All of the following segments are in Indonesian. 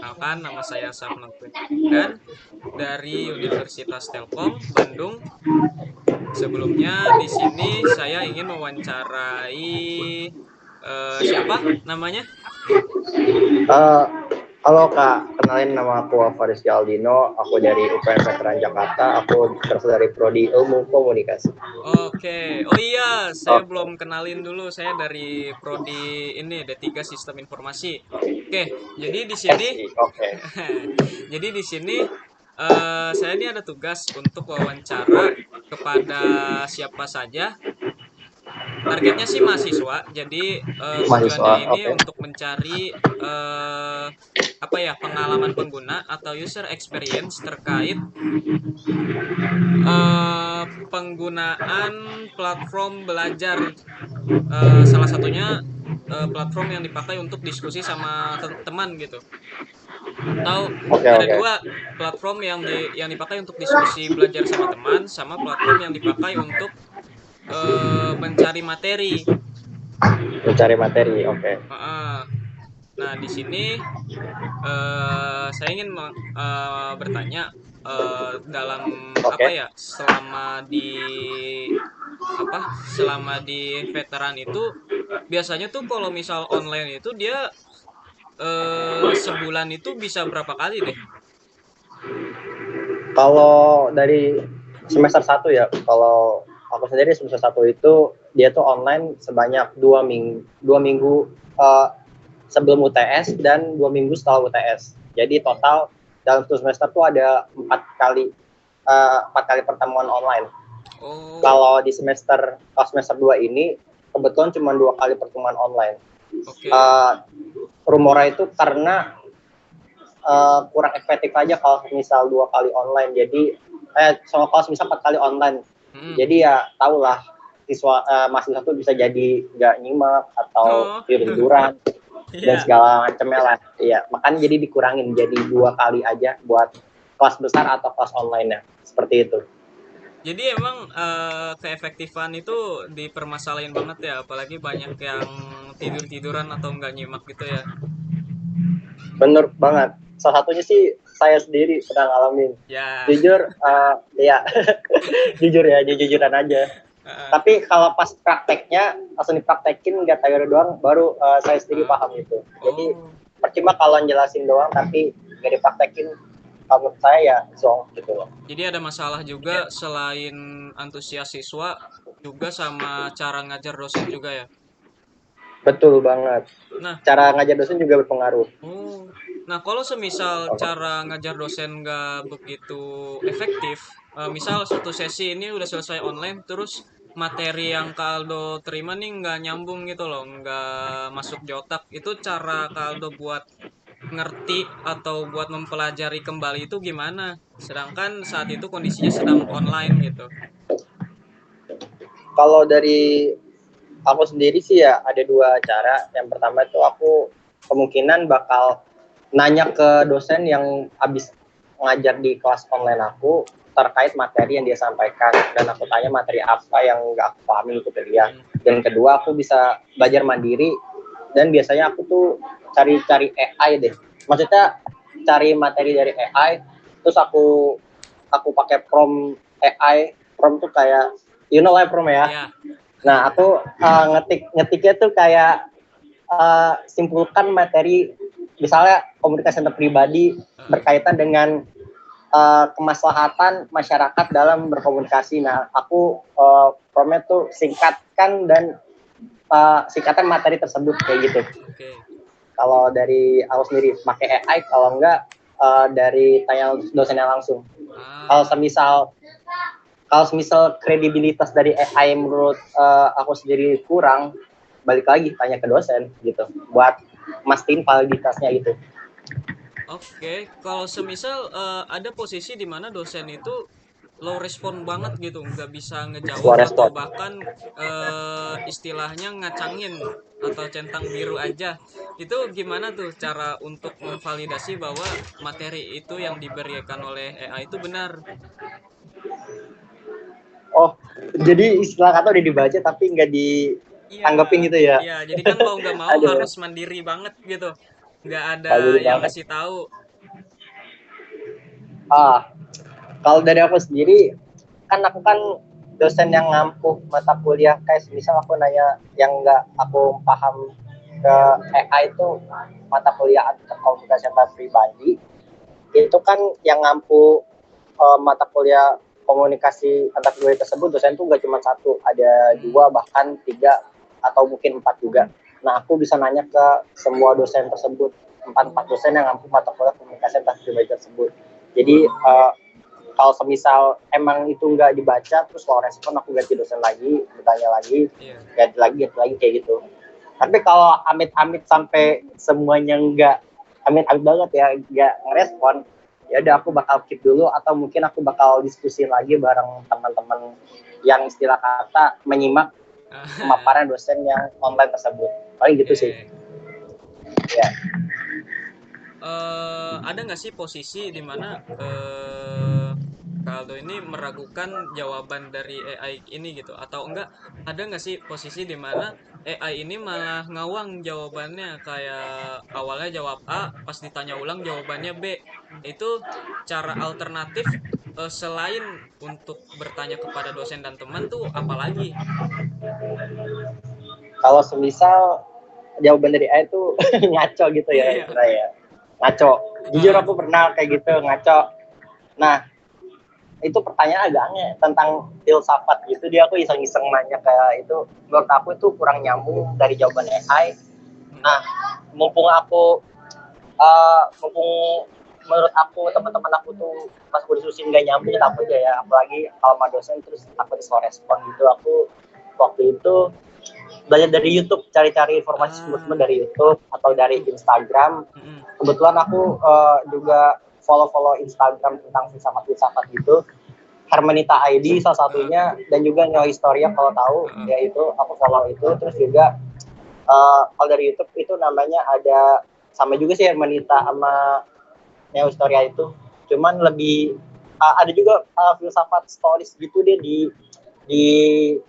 perkenalkan, nama saya Sapna dan dari Universitas Telkom Bandung. Sebelumnya di sini saya ingin mewawancarai siapa namanya? Eh, Halo Kak, kenalin nama aku Faris Aldino, aku dari UPN Veteran Jakarta, aku berasal dari Prodi Ilmu Komunikasi. Oke, oh iya, saya belum Oke, kenalin dulu. Saya dari prodi ini D3 Sistem Informasi. Oke, jadi di sini, SI, oke. jadi di sini saya ini ada tugas untuk wawancara kepada siapa saja. Targetnya sih mahasiswa, jadi tujuannya Mahasiswa, ini oke. untuk mencari apa ya, pengalaman pengguna atau user experience terkait eh, penggunaan platform belajar. Salah satunya platform yang dipakai untuk diskusi sama teman gitu. Atau Oke, ada oke. dua platform yang dipakai untuk diskusi belajar sama teman, sama platform yang dipakai untuk mencari materi. Mencari materi, oke. Heeh. Nah, di sini saya ingin bertanya dalam apa Oke. ya, selama di veteran itu biasanya tuh kalau misal online itu dia sebulan itu bisa berapa kali deh? Kalau dari semester satu ya, kalau aku sendiri semester satu itu dia tuh online sebanyak 2 minggu, 2 minggu eh, sebelum UTS dan 2 minggu setelah UTS. Jadi total dalam satu semester tuh ada 4 kali pertemuan online. Oh, Kalau di semester 2 ini kebetulan cuma 2 kali pertemuan online. oke. Uh, Rumornya itu karena kurang efektif aja kalau misal 2 kali online. Jadi kalau misal 4 kali online. Hmm. Jadi ya tahulah siswa mahasiswa itu bisa jadi nggak nyimak atau Oh, tidur-tiduran dan iya. segala macamnya lah. Iya, makanya jadi dikurangin jadi 2 kali aja buat kelas besar atau kelas online-nya. Seperti itu. Jadi emang keefektifan itu dipermasalahin banget ya, apalagi banyak yang tidur-tiduran atau nggak nyimak gitu ya. Bener banget. Salah satunya sih saya sendiri pernah ngalamin. Ya. Jujur, ya jujur ya, jujuran aja. Heeh. Tapi kalau pas prakteknya langsung dipraktekin nggak teori doang, baru saya sendiri Ah, paham itu. Jadi oh. percuma kalau jelasin doang tapi nggak dipraktekin, kalau menurut saya ya zonk gitu loh. Jadi ada masalah juga selain antusias siswa juga sama cara ngajar dosen juga ya. Betul banget. Nah, Cara ngajar dosen juga berpengaruh. oh. Nah, kalau semisal cara ngajar dosen nggak begitu efektif, misal satu sesi ini udah selesai online, terus materi yang Kak Aldo terima nih nggak nyambung gitu loh, nggak masuk di otak. Itu cara Kak Aldo buat ngerti atau buat mempelajari kembali itu gimana? Sedangkan saat itu kondisinya sedang online gitu. Kalau dari aku sendiri sih ya ada dua cara. Yang pertama itu aku kemungkinan bakal nanya ke dosen yang habis ngajar di kelas online aku terkait materi yang dia sampaikan, dan aku tanya materi apa yang nggak aku pahami itu ke dia. Hmm. Dan kedua aku bisa belajar mandiri, dan biasanya aku tuh cari-cari AI deh. Maksudnya cari materi dari AI, terus aku pakai prompt AI. Prompt tuh kayak you know lah prompt ya. Ya. Nah, aku ngetiknya tuh kayak simpulkan materi, misalnya komunikasi antar pribadi Heeh. berkaitan dengan kemaslahatan masyarakat dalam berkomunikasi. Nah, aku promptnya tuh singkatkan dan singkatan materi tersebut kayak gitu. Oke. Kalau dari aku sendiri pakai AI, kalau enggak dari tanya dosennya langsung. Kalau Ah. semisal kalau semisal kredibilitas dari AI menurut aku sendiri kurang, balik lagi tanya ke dosen gitu buat mastiin validitasnya itu. Oke, kalau semisal ada posisi di mana dosen itu low respon banget gitu, nggak bisa ngejawab Gua atau respon. bahkan istilahnya ngacangin atau centang biru aja. Itu gimana tuh cara untuk memvalidasi bahwa materi itu yang diberikan oleh AI itu benar? Oh, jadi istilah kata udah dibaca tapi nggak Iya, ditanggepin gitu ya. iya. Jadi kan mau nggak mau Aduh, harus mandiri banget gitu. Nggak ada mandiri yang banget. ngasih tahu. Ah, kalau dari aku sendiri, kan aku kan dosen yang ngampu mata kuliah, kayak misal aku nanya yang nggak aku paham ke AI itu mata kuliah atau komunikasi antar pribadi, itu kan yang ngampu mata kuliah komunikasi antar pribadi tersebut dosen tuh nggak cuma satu, ada dua bahkan tiga atau mungkin empat juga. Nah aku bisa nanya ke semua dosen tersebut, empat dosen yang ngampu mata kuliah komunikasi antar pribadi tersebut. Jadi kalau semisal emang itu nggak dibaca terus mau respon aku ganti dosen lagi, bertanya lagi, Iya. ganti lagi kayak gitu. Tapi kalau amit-amit sampai semuanya nggak, amit-amit banget ya nggak ngerespon, ya udah aku bakal keep dulu atau mungkin aku bakal diskusi lagi bareng teman-teman yang istilah kata menyimak pemaparan dosen yang online tersebut. Paling gitu sih. Oke. Ya. Ada nggak sih posisi di mana Kaldo ini meragukan jawaban dari AI ini gitu? Atau enggak, ada nggak sih posisi di mana AI ini malah ngawang jawabannya, kayak awalnya jawab A, pas ditanya ulang jawabannya B. Itu cara alternatif selain untuk bertanya kepada dosen dan teman tuh apalagi? Kalau semisal jawaban dari A itu ngaco gitu ya Iya. istilahnya. Ngaco. Jujur Heeh. aku pernah kayak gitu ngaco. Nah, itu pertanyaan agak aneh tentang filsafat gitu, dia aku iseng-iseng nanya kayak itu, menurut aku itu kurang nyambung dari jawaban AI. Hmm. Nah mumpung menurut aku teman-teman aku tuh pas aku diskusi nggak nyambung, takutnya ya apalagi kalau sama dosen terus aku disuruh respon gitu, aku waktu itu belajar dari YouTube, cari-cari informasi Ah. teman-teman dari YouTube atau dari Instagram. Mm-mm. Kebetulan aku juga follow Instagram tentang filsafat-filsafat gitu. Hermenita ID salah Heeh. satunya, dan juga Neo Historia kalau tahu, Heeh. yaitu aku follow itu. Terus juga kalau dari YouTube itu namanya ada, sama juga sih Hermenita sama Neo Historia itu, cuman lebih ada juga filsafat stories gitu deh di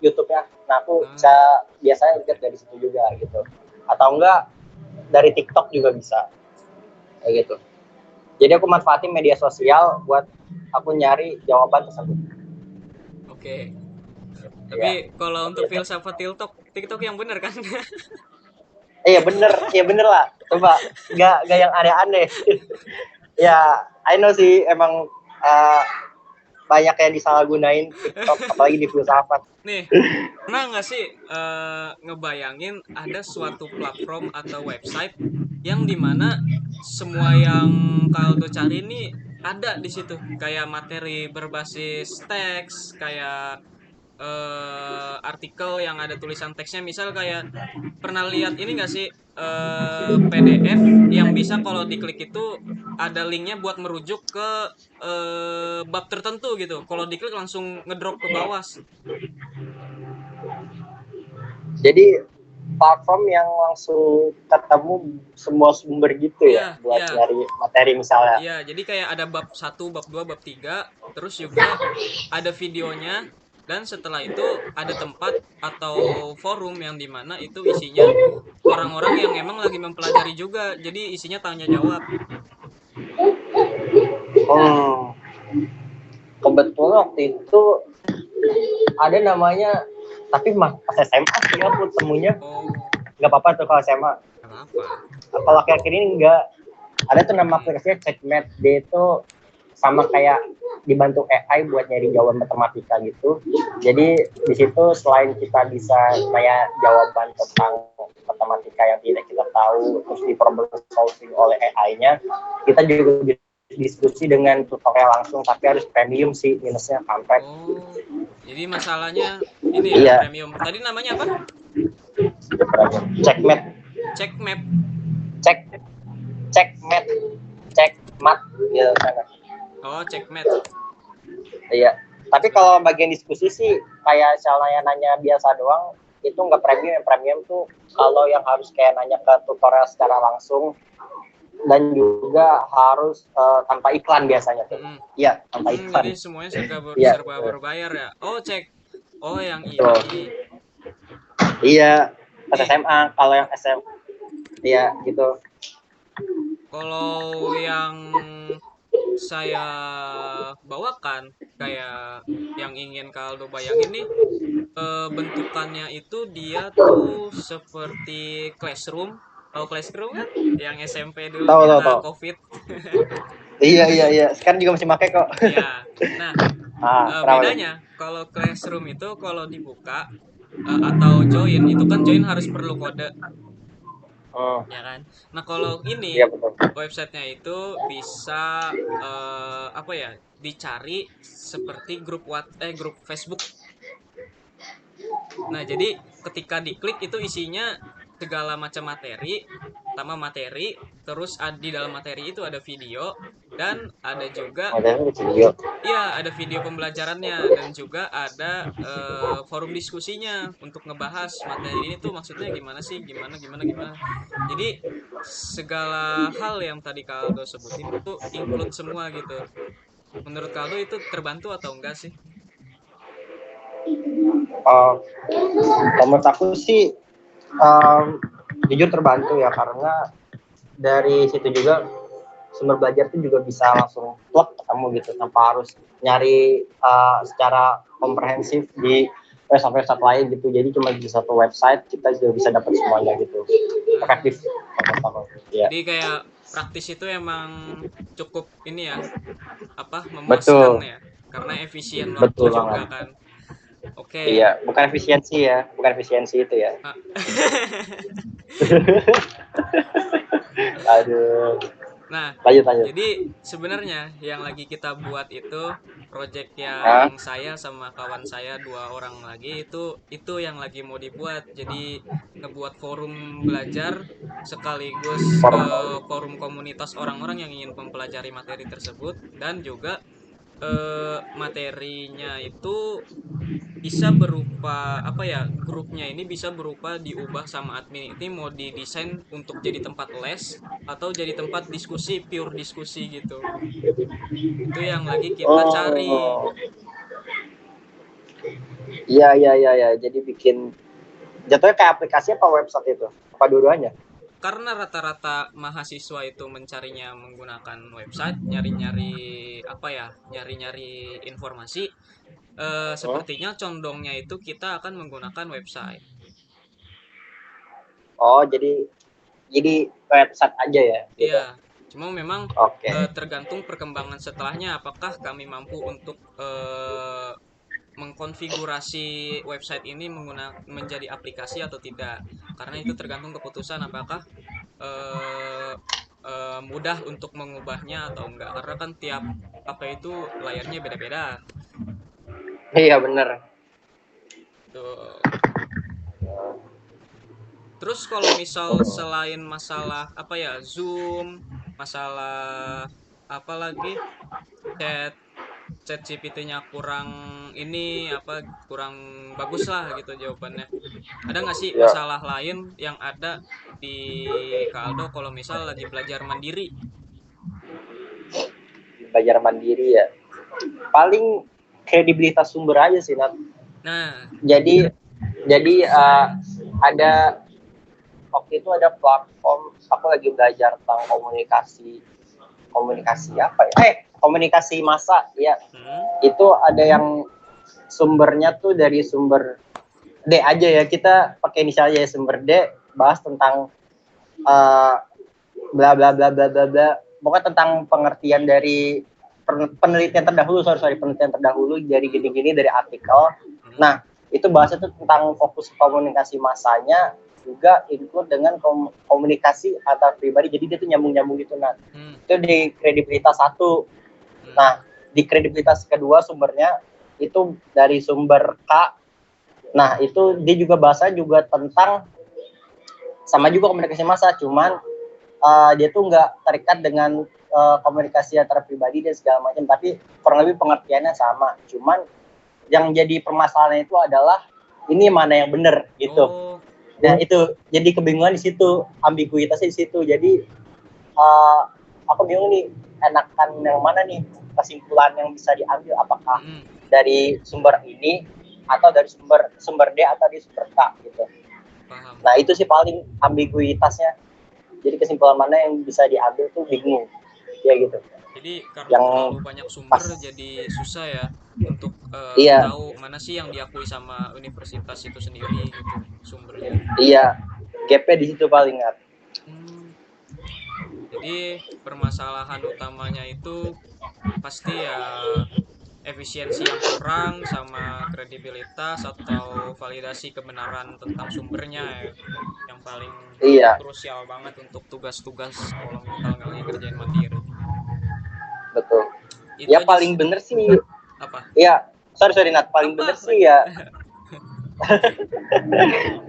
YouTube-nya. Nah aku Ah. biasanya lihat dari situ juga gitu, atau enggak dari TikTok juga bisa kayak gitu. Jadi aku manfaatin media sosial buat aku nyari jawaban tersebut. Oke. Iya. Tapi kalau untuk filsafat TikTok, TikTok yang bener kan? Iya bener lah. Coba nggak yang aneh-aneh. Ya, I know sih emang uh, banyak yang disalahgunain TikTok, apalagi di filsafat. Nih, pernah nggak sih ngebayangin ada suatu platform atau website yang dimana semua yang Kaldo cari ini ada di situ, kayak materi berbasis teks, kayak artikel yang ada tulisan teksnya, misal kayak pernah lihat ini nggak sih, PDF yang bisa kalau diklik itu ada linknya buat merujuk ke bab tertentu gitu, kalau diklik langsung ngedrop ke bawah. Jadi platform yang langsung ketemu semua sumber gitu ya Iya, buat iya, nyari materi misalnya. iya. Jadi kayak ada bab satu, bab 2, bab 3, terus juga ada videonya, dan setelah itu ada tempat atau forum yang dimana itu isinya orang-orang yang emang lagi mempelajari juga. Jadi isinya tanya jawab. Hmm, kebetulan waktu itu ada namanya, tapi pas SMA sih aku temunya, Oh, nggak apa-apa tuh kalau SMA. kenapa? Kalau akhir-akhir ini nggak ada tuh nama Hmm. aplikasinya Checkmate. Dia itu sama kayak dibantu AI buat nyari jawaban matematika gitu. Jadi di situ selain kita bisa kayak jawaban tentang matematika yang tidak kita tahu terus di problem solving oleh AI-nya, kita juga bisa diskusi dengan tutorial langsung, tapi harus premium sih, minusnya kampret. Oh, jadi masalahnya ini ya, Iya, premium. Tadi namanya apa? Checkmate, Check map. cek checkmate, checkmat gitu sana. Oh, checkmate. Iya. Tapi kalau bagian diskusi sih kayak misalnya nanya biasa doang, itu nggak premium. Yang premium tuh kalau yang harus kayak nanya ke tutorial secara langsung, dan juga harus tanpa iklan biasanya tuh. Mm-mm. Iya, tanpa iklan. Jadi semuanya Iya, serba berbayar ya. Oh, cek. Oh, yang betul. ini. Iya, pas Nih, SMA. Kalau yang SM, iya gitu. kalau yang saya bawakan kayak yang ingin Kaldo bayangin nih, bentukannya itu dia tuh seperti classroom. Tahu classroom kan? Yang SMP dulu Tahu tahu kita tahu. COVID. Iya iya iya. Sekarang juga masih pakai kok. Ya. Nah, Kenapa tuh? bedanya kalau classroom itu kalau dibuka atau join itu kan join harus perlu kode, Hmm, ya kan? Nah, kalau ini iya betul. websitenya itu bisa apa ya? Dicari seperti grup Facebook. Nah, jadi ketika diklik itu isinya segala macam materi, pertama materi, terus di dalam materi itu ada video dan ada juga Modelnya di video. ya ada video pembelajarannya dan juga ada forum diskusinya untuk ngebahas materi ini tuh maksudnya gimana sih, gimana gimana gimana. Jadi segala hal yang tadi Kaldo sebutin itu include semua gitu. Menurut Kaldo itu terbantu atau enggak sih? Uh, Menurut aku sih um, jujur terbantu ya, karena dari situ juga sumber belajar itu juga bisa langsung plug ketemu gitu tanpa harus nyari secara komprehensif di website lain gitu. Jadi cuma di satu website kita juga bisa dapat semuanya gitu. Hmm, Efektif menurut aku. Ya. jadi kayak praktis itu emang cukup ini ya, apa memuaskan Betul, ya, karena efisien waktu betul juga banget. kan. Iya, Oke. bukan efisiensi ya, bukan efisiensi itu ya. Ah. Aduh, Nah, lanjut lanjut. jadi sebenarnya yang lagi kita buat itu project yang Hah? saya sama kawan saya dua orang lagi itu yang lagi mau dibuat. Jadi ngebuat forum belajar sekaligus Forum. forum komunitas orang-orang yang ingin mempelajari materi tersebut dan juga materinya itu bisa berupa apa ya, grupnya ini bisa berupa diubah sama admin ini mau didesain untuk jadi tempat les atau jadi tempat diskusi, pure diskusi gitu. Itu yang lagi kita cari. Oh, iya iya iya iya. Jadi bikin jatuhnya kayak aplikasi apa website itu? Apa dua-duanya? Karena rata-rata mahasiswa itu mencarinya menggunakan website, nyari-nyari apa ya, nyari-nyari informasi, Hmm? sepertinya condongnya itu kita akan menggunakan website Oh, jadi website aja ya gitu. iya. Cuma memang Oke. tergantung perkembangan setelahnya apakah kami mampu untuk mengkonfigurasi website ini menjadi aplikasi atau tidak. Karena itu tergantung keputusan apakah eh, mudah untuk mengubahnya atau enggak. Karena kan tiap HP itu layarnya beda-beda. Iya bener. Tuh. Terus kalau misal selain masalah apa ya, Zoom, masalah apa lagi, chat chat GPT-nya kurang ini apa, kurang bagus lah gitu jawabannya. Ada nggak sih Ya, masalah lain yang ada di Kaldo kalau misal lagi belajar mandiri? belajar mandiri ya. Paling kredibilitas sumber aja sih, Nat. Nah, Jadi ada waktu itu ada platform aku lagi belajar tentang komunikasi komunikasi apa ya? Komunikasi massa ya. hmm, Itu ada yang sumbernya tuh dari sumber D aja ya, kita pakai inisial aja ya, sumber D, bahas tentang uh, bla bla bla bla bla bla, pokoknya tentang pengertian dari penelitian terdahulu, penelitian terdahulu dari gini-gini dari artikel. hmm, Nah, itu bahasa itu tentang fokus komunikasi masanya, juga include dengan komunikasi antar pribadi, jadi dia tuh nyambung-nyambung gitu. Nah, hmm, itu di kredibilitas satu. hmm, Nah, di kredibilitas kedua sumbernya itu dari sumber K. Nah, itu dia juga bahasa juga tentang sama juga komunikasi massa, cuman dia tuh nggak terikat dengan komunikasi antara pribadi dan segala macam, tapi kurang lebih pengertiannya sama. Cuman yang jadi permasalahan itu adalah ini mana yang benar gitu. oh, Nah itu jadi kebingungan di situ, ambiguitasnya di situ. Jadi uh, aku bingung nih, enakan yang mana nih, kesimpulan yang bisa diambil apakah hmm, dari sumber ini atau dari sumber D atau di sumber K gitu. paham. Nah itu sih paling ambiguitasnya. Jadi kesimpulan mana yang bisa diambil tuh bingung, ya gitu. Jadi karena yang terlalu banyak pas. sumber jadi susah ya untuk Iya, tahu mana sih yang diakui sama universitas itu sendiri gitu sumbernya. iya, gapnya di situ paling nggak. Hmm, jadi permasalahan utamanya itu pasti ya efisiensi yang kurang sama kredibilitas atau validasi kebenaran tentang sumbernya ya, yang paling Iya, krusial banget untuk tugas-tugas kalau nggak lagi ngerjain mandiri. betul. Itu Ya aja paling bener sih, apa ya sorry sorry Nat, paling apa bener sih lanjut. ya,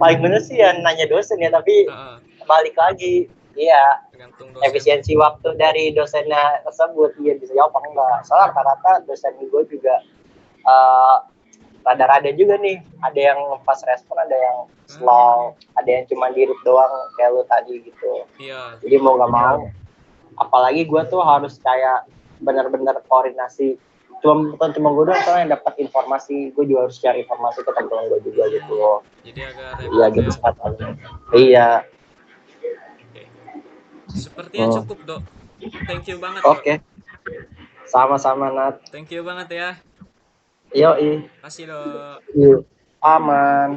paling bener sih ya nanya dosen ya, tapi Heeh, balik lagi, iya tergantung dosen. efisiensi waktu dari dosennya tersebut, dia bisa jawab apa enggak. Soalnya rata-rata dosen gue juga uh, rada-rada juga nih, ada yang pas respon, ada yang Hmm, slow, ada yang cuma dirut doang kayak lu tadi gitu. iya. Jadi mau nggak mau, apalagi gue tuh harus kayak benar-benar koordinasi, bukan cuma gue doang soalnya yang dapat informasi, gue juga harus cari informasi ke teman-teman gue juga gitu Hmm, loh. jadi agak Iya repot gitu ya. sepatutnya. Iya. Oke. Sepertinya Hmm. cukup, Dok. Thank you banget, Dok. Oke, sama-sama Nat. Thank you banget ya. Yoi. Kasih, Dok. Yuk. Aman.